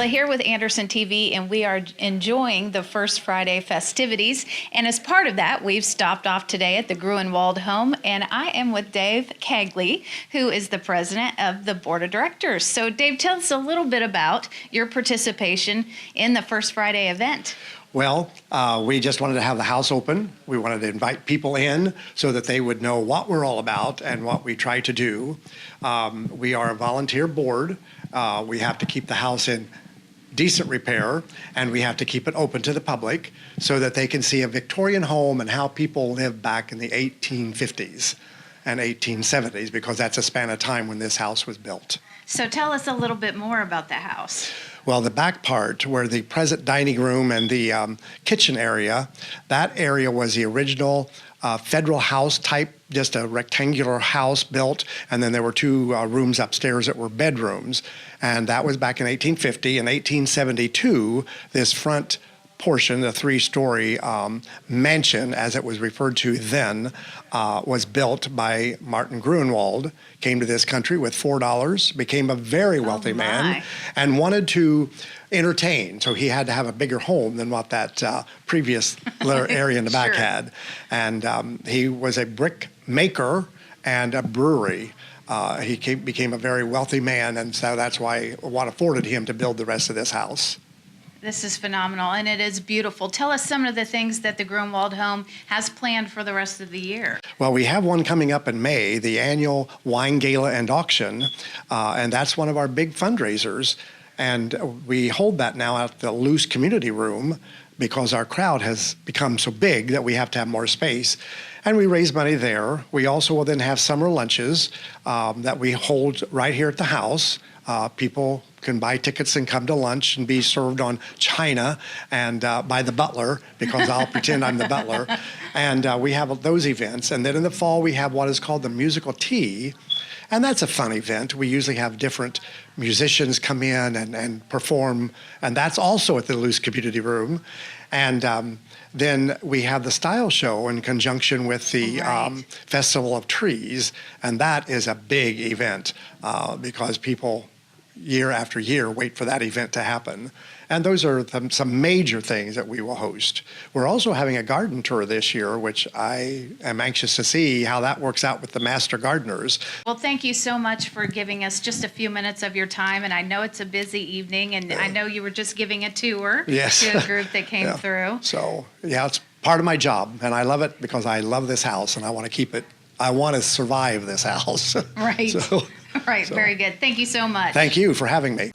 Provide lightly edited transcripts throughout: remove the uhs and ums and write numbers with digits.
Darla here with Anderson TV, and we are enjoying the First Friday festivities. And as part of that, we've stopped off today at the Gruenwald Home, and I am with Dave Cagley, who is the president of the board of directors. So Dave, tell us a little bit about your participation in the First Friday event. Well, we just wanted to have the house open. We wanted to invite people in so that they would know what we're all about and what we try to do. We are a volunteer board. We have to keep the house in decent repair, and we have to keep it open to the public so that they can see a Victorian home and how people lived back in the 1850s and 1870s, because that's a span of time when this house was built. So tell us a little bit more about the house. Well, the back part where the present dining room and the kitchen area, that area was the original federal house type, just a rectangular house built, and then there were two rooms upstairs that were bedrooms, and that was back in 1850. In 1872, this front portion, the three-story mansion, as it was referred to then, was built by Martin Gruenwald. Came to this country with $4, became a very wealthy man, and wanted to entertain. So he had to have a bigger home than what that previous area in the back had. And he was a brick maker and a brewery. He became a very wealthy man, and so that's why what afforded him to build the rest of this house. This is phenomenal, and it is beautiful. Tell us some of the things that the Gruenwald Home has planned for the rest of the year. Well, we have one coming up in May, the annual wine gala and auction, and that's one of our big fundraisers. And we hold that now at the Luce Community Room because our crowd has become so big that we have to have more space. And we raise money there. We also will then have summer lunches that we hold right here at the house. People can buy tickets and come to lunch and be served on china and by the butler, because I'll pretend I'm the butler. And we have those events. And then in the fall, we have what is called the musical tea. And that's a fun event. We usually have different musicians come in and perform. And that's also at the Luce Community Room. And then we have the style show in conjunction with the Festival of Trees. And that is a big event because people year after year wait for that event to happen. And those are some major things that we will host. We're also having a garden tour this year, which I am anxious to see how that works out with the master gardeners. Well, thank you so much for giving us just a few minutes of your time. And I know it's a busy evening, and I know you were just giving a tour to a group that came through. So, yeah, it's part of my job, and I love it because I love this house, and I want to keep it. I want to survive this house. Right. Right, very good. Thank you so much. Thank you for having me.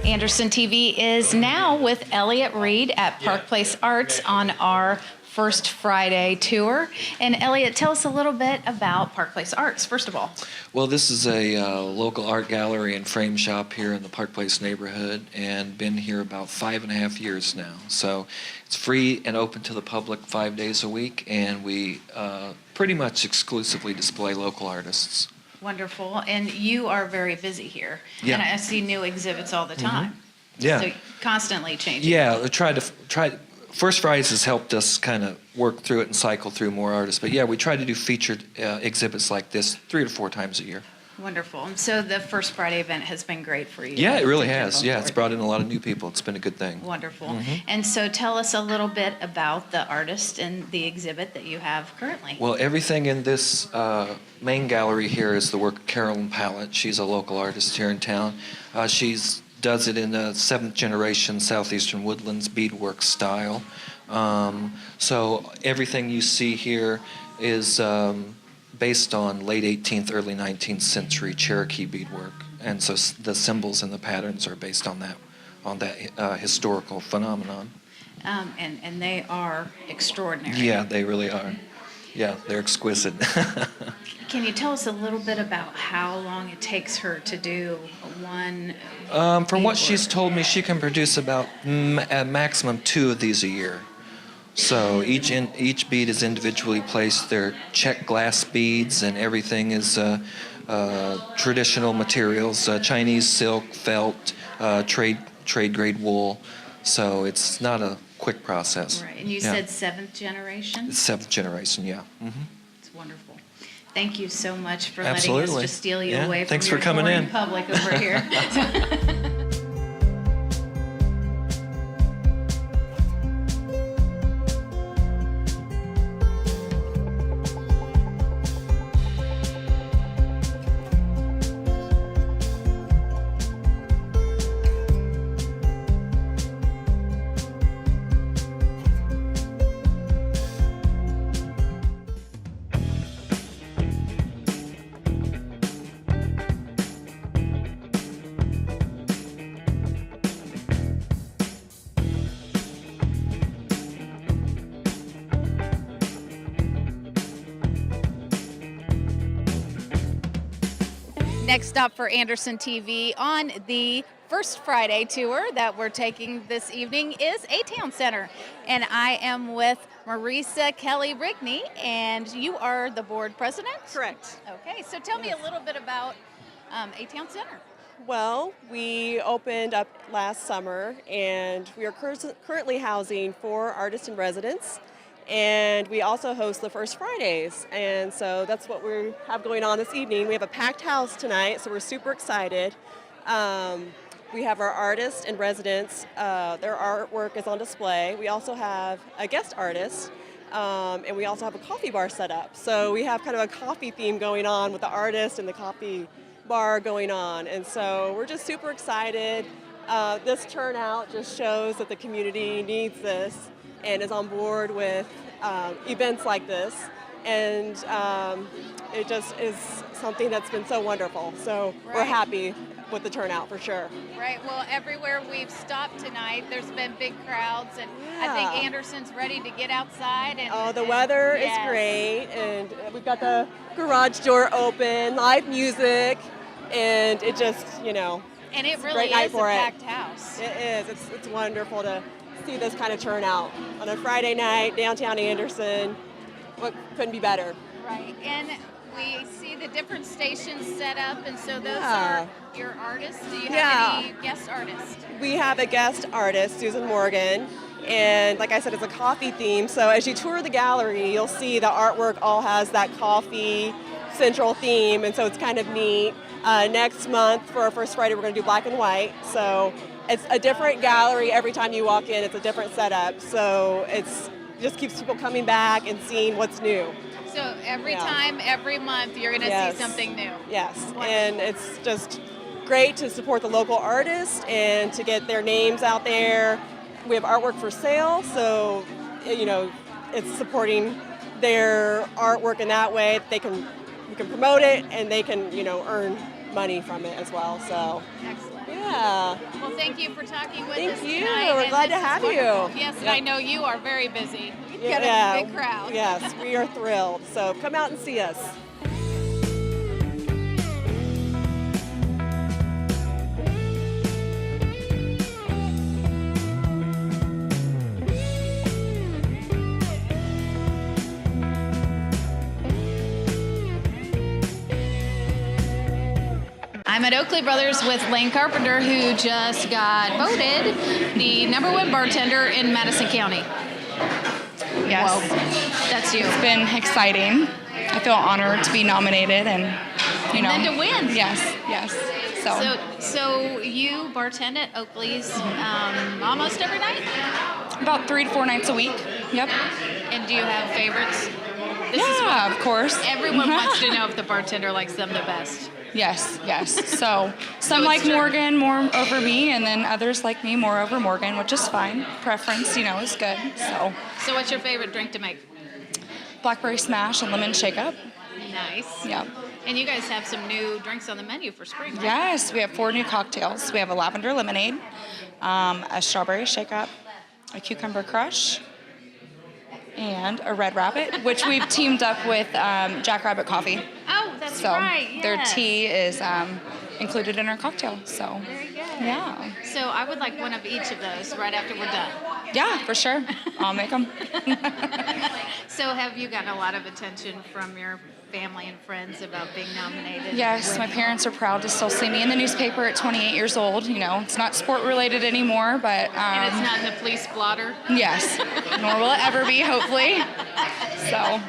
Anderson TV is now with Elliott Reed at Park Place Arts on our First Friday tour. And Elliott, tell us a little bit about Park Place Arts, first of all. Well, this is a local art gallery and frame shop here in the Park Place neighborhood, and been here about 5.5 years now. So it's free and open to the public 5 days a week, and we pretty much exclusively display local artists. Wonderful. And you are very busy here. Yeah. And I see new exhibits all the time. Yeah. So constantly changing. Yeah, First Fridays has helped us kind of work through it and cycle through more artists. But yeah, we try to do featured exhibits like this 3 to 4 times a year. Wonderful. And so the First Friday event has been great for you. Yeah, it really to jump has. on Yeah, it's board. brought in a lot of new people. It's been a good thing. Wonderful. And so tell us a little bit about the artist and the exhibit that you have currently. Well, everything in this main gallery here is the work of Carolyn Pallett. She's a local artist here in town. She's does it in a 7th generation Southeastern Woodlands beadwork style. So everything you see here is based on late 18th, early 19th century Cherokee beadwork, and so the symbols and the patterns are based on that historical phenomenon. And they are extraordinary. Yeah, they really are. Yeah, they're exquisite. Can you tell us a little bit about how long it takes her to do one? From what beadwork? she's told me, she can produce about a maximum 2 of these a year. So each bead is individually placed. They're check glass beads, and everything is traditional materials: Chinese silk, felt, trade grade wool. So it's not a quick process. Right, and you Yeah. said 7th generation? It's 7th generation, yeah. It's wonderful. Thank you so much for Absolutely. letting us just steal you Yeah, away from thanks your for coming boring in. public over here. Next up for Anderson TV on the First Friday tour that we're taking this evening is A-Town Center. And I am with Marisa Kelly Rigney, and you are the board president? Correct. Okay, so tell me a little bit about A-Town Center. Well, we opened up last summer, and we are currently housing 4 artists in residence, and we also host the First Fridays, and so that's what we have going on this evening. We have a packed house tonight, so we're super excited. We have our artists in residence. Their artwork is on display. We also have a guest artist, and we also have a coffee bar set up. So we have kind of a coffee theme going on with the artist and the coffee bar going on, and so we're just super excited. This turnout just shows that the community needs this and is on board with events like this, and it just is something that's been so wonderful. So we're Right. happy with the turnout for sure. Right, well, everywhere we've stopped tonight, there's been big crowds, and I think Yeah. Anderson's ready to get outside. And Oh, the weather is yes. great, and we've got the garage door open, live music, and it just, And it It's a really great night is a for it. packed house. it is. It's wonderful to see this kind of turnout on a Friday night, downtown Anderson. What couldn't be better? Right, and we see the different stations set up, and so those Yeah. are your artists. Do you have Yeah. any guest artists? We have a guest artist, Susan Morgan, and like I said, it's a coffee theme. So as you tour the gallery, you'll see the artwork all has that coffee central theme, and so it's kind of neat. Next month for our First Friday, we're going to do black and white. So it's a different gallery every time you walk in. It's a different setup. So it just keeps people coming back and seeing what's new. So every Yeah. time, every month, you're going to Yes. see something new. Yes, and it's just great to support the local artists and to get their names out there. We have artwork for sale, so it's supporting their artwork in that way. We can promote it, and they can earn money from it as well. So Excellent. yeah, Well, thank you for talking with Thank us you. tonight. We're and glad to this is have you. wonderful. Yes, and Yep. I know you are very busy. You've got a big crowd. Yes, we are thrilled. So come out and see us. I'm at Oakley Brothers with Lane Carpenter, who just got voted the #1 bartender in Madison County. Yes, Well, that's you. it's been exciting. I feel honored to be nominated, and you know. And then to win. Yes. So you bartend at Oakley's almost every night? About 3 to 4 nights a week. Yep. And do you have favorites? This is Yeah, what of course. everyone wants to know if the bartender likes them the best. Yes. So some it's like true. Morgan more over me, and then others like me more over Morgan, which is fine. Preference, is good. So what's your favorite drink to make? Blackberry smash and lemon shake up. Nice. Yeah. And you guys have some new drinks on the menu for spring, right? Yes, we have 4 new cocktails. We have a lavender lemonade, a strawberry shake up, a cucumber crush, and a red rabbit, which we've teamed up with Jackrabbit Coffee. Oh, that's So right. Yes. their tea is included in our cocktail. So Very good. yeah. So I would like one of each of those right after we're done. Yeah, for sure. I'll make them. So have you gotten a lot of attention from your family and friends about being nominated? Yes, my parents are proud to still see me in the newspaper at 28 years old. It's not sport related anymore, but And it's not in the police blotter? yes, nor will it ever be, hopefully. So,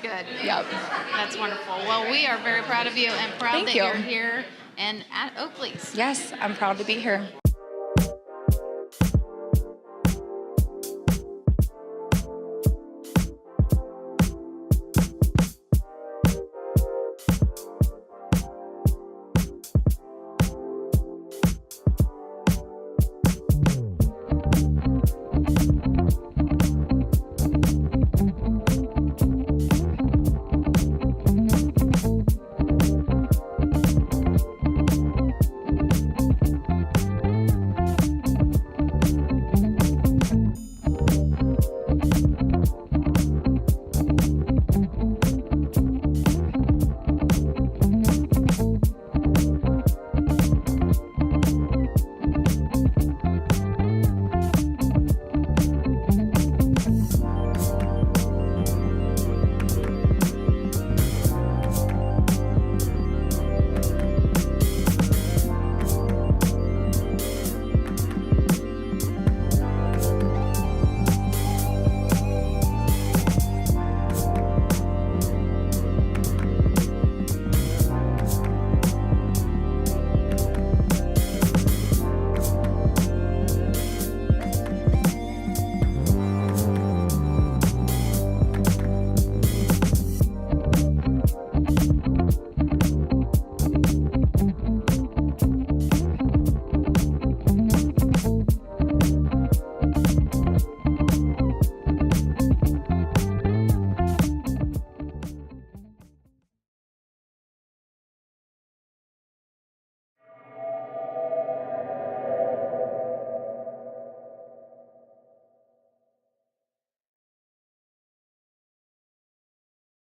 Good. yep. That's wonderful. Well, we are very proud of you and proud Thank that you. you're here and at Oakley's. Yes, I'm proud to be here.